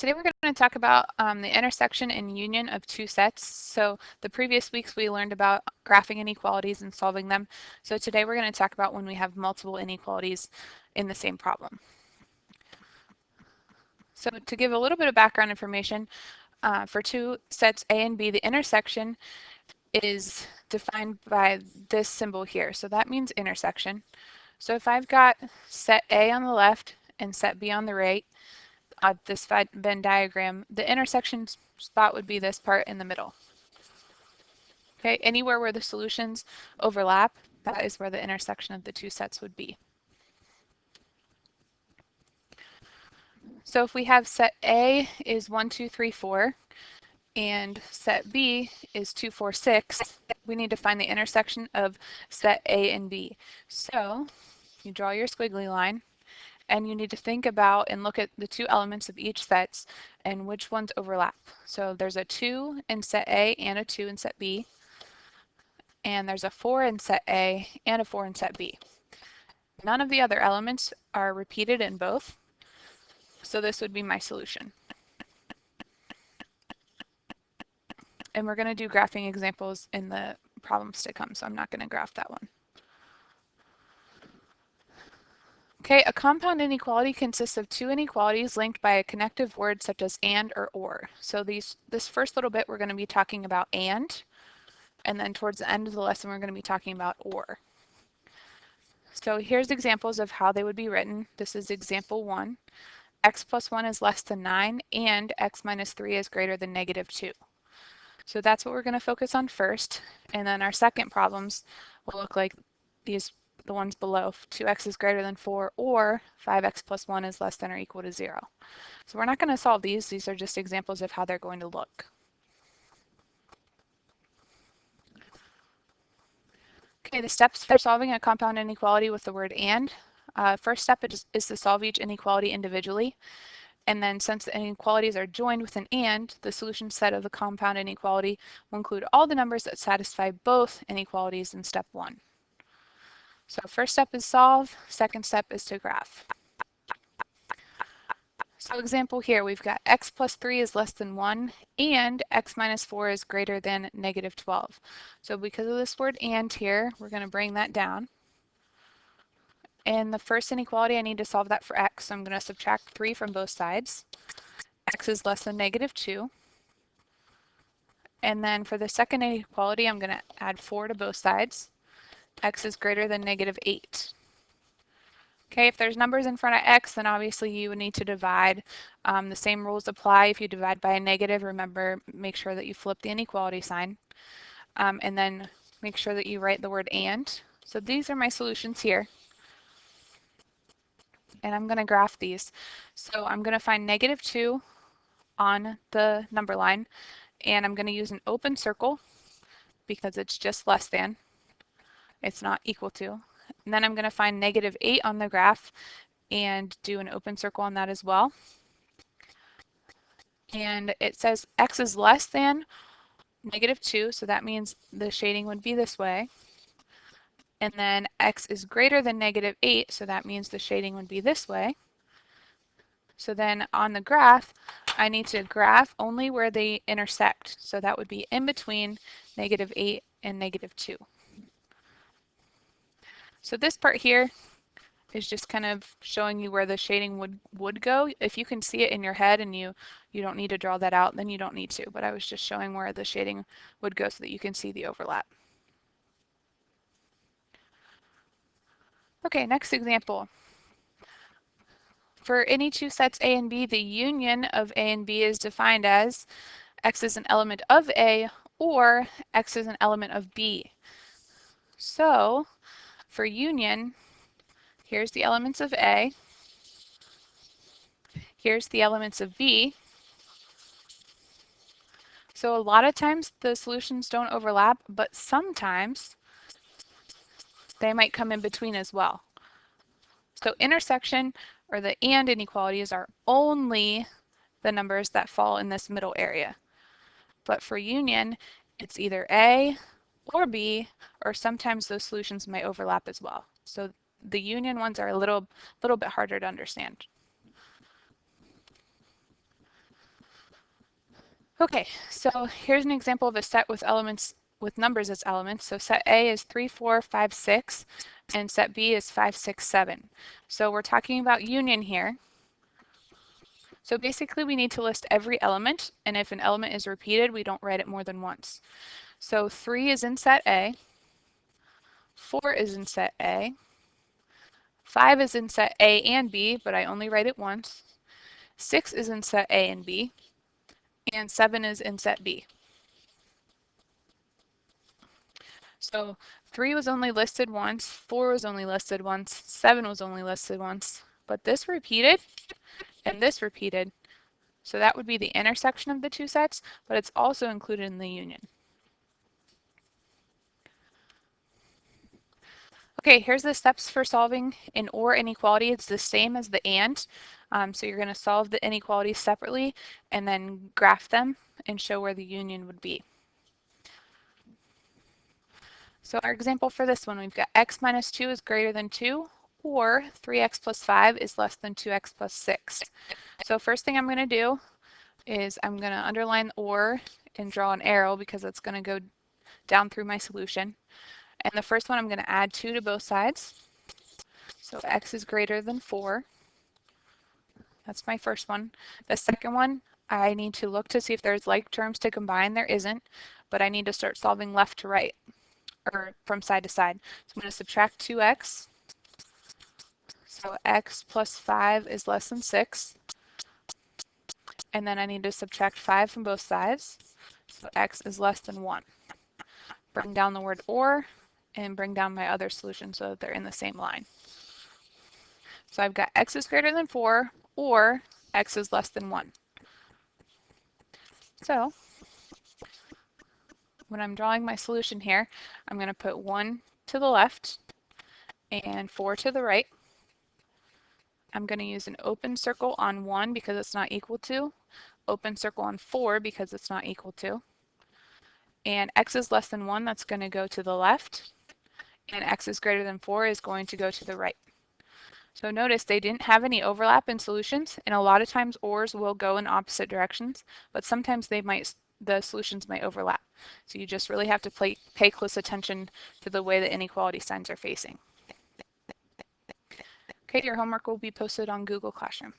Today we're going to talk about the intersection and union of two sets. So the previous weeks we learned about graphing inequalities and solving them. So today we're going to talk about when we have multiple inequalities in the same problem. So to give a little bit of background information, for two sets A and B, the intersection is defined by this symbol here. So that means intersection. So if I've got set A on the left and set B on the right, this Venn diagram, the intersection spot would be this part in the middle. Okay, anywhere where the solutions overlap, that is where the intersection of the two sets would be. So if we have set A is 1, 2, 3, 4, and set B is 2, 4, 6, we need to find the intersection of set A and B. So you draw your squiggly line, and you need to think about and look at the two elements of each set and which ones overlap. So there's a 2 in set A and a 2 in set B, and there's a 4 in set A and a 4 in set B. None of the other elements are repeated in both, so this would be my solution. And we're going to do graphing examples in the problems to come, so I'm not going to graph that one. Okay, a compound inequality consists of two inequalities linked by a connective word such as and or. So this first little bit we're going to be talking about and then towards the end of the lesson we're going to be talking about or. So here's examples of how they would be written. This is example 1. X plus 1 is less than 9 and x minus 3 is greater than negative 2. So that's what we're going to focus on first, and then our second problems will look like the ones below. 2x is greater than 4, or 5x plus 1 is less than or equal to 0. So we're not going to solve these. These are just examples of how they're going to look. Okay, the steps for solving a compound inequality with the word and. First step is to solve each inequality individually. And then since the inequalities are joined with an and, the solution set of the compound inequality will include all the numbers that satisfy both inequalities in step 1. So first step is solve, second step is to graph. So example here, we've got x plus 3 is less than 1 and x minus 4 is greater than negative 12. So because of this word and here, we're going to bring that down. In the first inequality, I need to solve that for x, so I'm going to subtract 3 from both sides. X is less than negative 2. And then for the second inequality, I'm going to add 4 to both sides. X is greater than negative 8. Okay, if there's numbers in front of x, then obviously you would need to divide. The same rules apply if you divide by a negative. Remember, make sure that you flip the inequality sign. And then make sure that you write the word and. So these are my solutions here. And I'm going to graph these. So I'm going to find negative 2 on the number line. And I'm going to use an open circle because it's just less than. It's not equal to. And then I'm going to find negative 8 on the graph and do an open circle on that as well. And it says x is less than negative 2, so that means the shading would be this way. And then x is greater than negative 8, so that means the shading would be this way. So then on the graph, I need to graph only where they intersect. So that would be in between negative 8 and negative 2. So this part here is just kind of showing you where the shading would go. If you can see it in your head and you don't need to draw that out, then you don't need to. But I was just showing where the shading would go so that you can see the overlap. Okay, next example. For any two sets A and B, the union of A and B is defined as x is an element of A or x is an element of B. So for union, here's the elements of A, here's the elements of B. So a lot of times the solutions don't overlap, but sometimes they might come in between as well. So intersection or the and inequalities are only the numbers that fall in this middle area. But for union, it's either A or B, or sometimes those solutions might overlap as well. So the union ones are a little bit harder to understand. Okay, so here's an example of a set with elements with numbers as elements. So set A is 3, 4, 5, 6, and set B is 5, 6, 7. So we're talking about union here. So basically we need to list every element, and if an element is repeated, we don't write it more than once. So 3 is in set A, 4 is in set A, 5 is in set A and B, but I only write it once, 6 is in set A and B, and 7 is in set B. So 3 was only listed once, 4 was only listed once, 7 was only listed once, but this repeated and this repeated. So that would be the intersection of the two sets, but it's also included in the union. Okay, here's the steps for solving an OR inequality. It's the same as the AND. So you're going to solve the inequalities separately and then graph them and show where the union would be. So our example for this one, we've got x minus 2 is greater than 2, or 3x plus 5 is less than 2x plus 6. So first thing I'm going to do is I'm going to underline or and draw an arrow because it's going to go down through my solution. And the first one I'm going to add 2 to both sides. So x is greater than 4. That's my first one. The second one, I need to look to see if there's like terms to combine. There isn't, but I need to start solving left to right, or from side to side. So I'm going to subtract 2x. So x plus 5 is less than 6. And then I need to subtract 5 from both sides. So x is less than 1. Bring down the word or, and bring down my other solution so that they're in the same line. So I've got x is greater than 4, or x is less than 1. So when I'm drawing my solution here, I'm going to put 1 to the left and 4 to the right. I'm going to use an open circle on 1 because it's not equal to, open circle on 4 because it's not equal to, and x is less than 1, that's going to go to the left, and x is greater than 4 is going to go to the right. So notice they didn't have any overlap in solutions, and a lot of times ORs will go in opposite directions, but sometimes the solutions might overlap. So you just really have to pay close attention to the way the inequality signs are facing. Okay, your homework will be posted on Google Classroom.